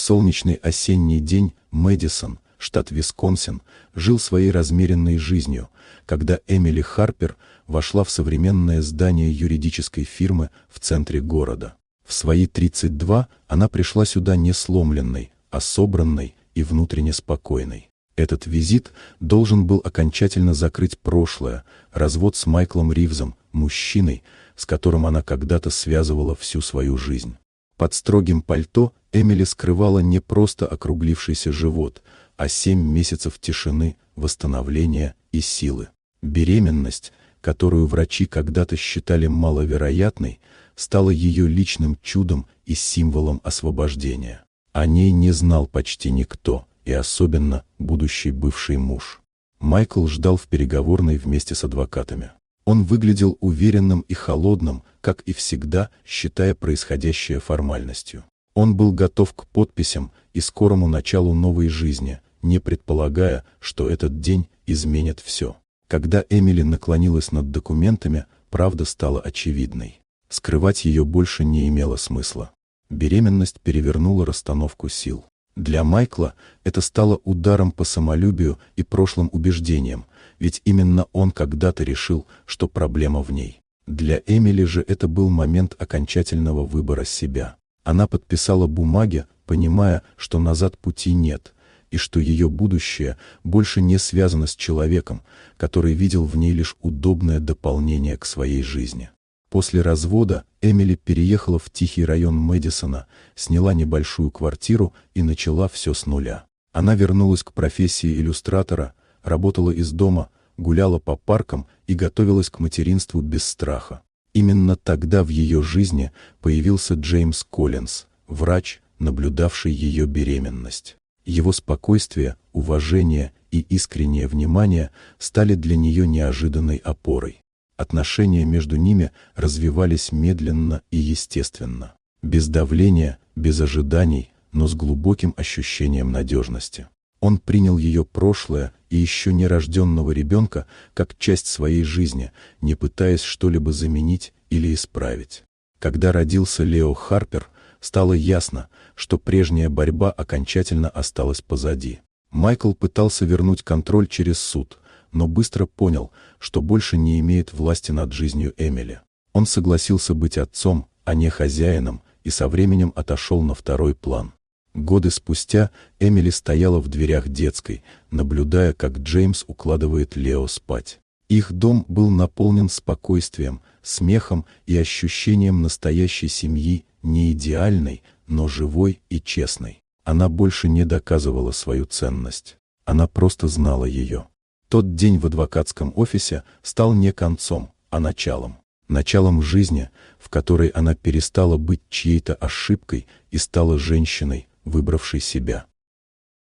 солнечный осенний день Мэдисон, штат Висконсин, жил своей размеренной жизнью, когда Эмили Харпер вошла в современное здание юридической фирмы в центре города. В свои 32 она пришла сюда не сломленной, а собранной и внутренне спокойной. Этот визит должен был окончательно закрыть прошлое, развод с Майклом Ривзом, мужчиной, с которым она когда-то связывала всю свою жизнь. Под строгим пальто Эмили скрывала не просто округлившийся живот, а 7 месяцев тишины, восстановления и силы. Беременность, которую врачи когда-то считали маловероятной, стала ее личным чудом и символом освобождения. О ней не знал почти никто, и особенно будущий бывший муж. Майкл ждал в переговорной вместе с адвокатами. Он выглядел уверенным и холодным, как и всегда, считая происходящее формальностью. Он был готов к подписям и скорому началу новой жизни, не предполагая, что этот день изменит все. Когда Эмили наклонилась над документами, правда стала очевидной. Скрывать ее больше не имело смысла. Беременность перевернула расстановку сил. Для Майкла это стало ударом по самолюбию и прошлым убеждениям, ведь именно он когда-то решил, что проблема в ней. Для Эмили же это был момент окончательного выбора себя. Она подписала бумаги, понимая, что назад пути нет, и что ее будущее больше не связано с человеком, который видел в ней лишь удобное дополнение к своей жизни. После развода Эмили переехала в тихий район Мэдисона, сняла небольшую квартиру и начала все с нуля. Она вернулась к профессии иллюстратора, работала из дома, гуляла по паркам и готовилась к материнству без страха. Именно тогда в ее жизни появился Джеймс Коллинз, врач, наблюдавший ее беременность. Его спокойствие, уважение и искреннее внимание стали для нее неожиданной опорой. Отношения между ними развивались медленно и естественно. Без давления, без ожиданий, но с глубоким ощущением надежности. Он принял ее прошлое и еще нерожденного ребенка как часть своей жизни, не пытаясь что-либо заменить или исправить. Когда родился Лео Харпер, стало ясно, что прежняя борьба окончательно осталась позади. Майкл пытался вернуть контроль через суд, но быстро понял, что больше не имеет власти над жизнью Эмили. Он согласился быть отцом, а не хозяином, и со временем отошел на второй план. Годы спустя Эмили стояла в дверях детской, наблюдая, как Джеймс укладывает Лео спать. Их дом был наполнен спокойствием, смехом и ощущением настоящей семьи, не идеальной, но живой и честной. Она больше не доказывала свою ценность. Она просто знала ее. Тот день в адвокатском офисе стал не концом, а началом. Началом жизни, в которой она перестала быть чьей-то ошибкой и стала женщиной, выбравшей себя.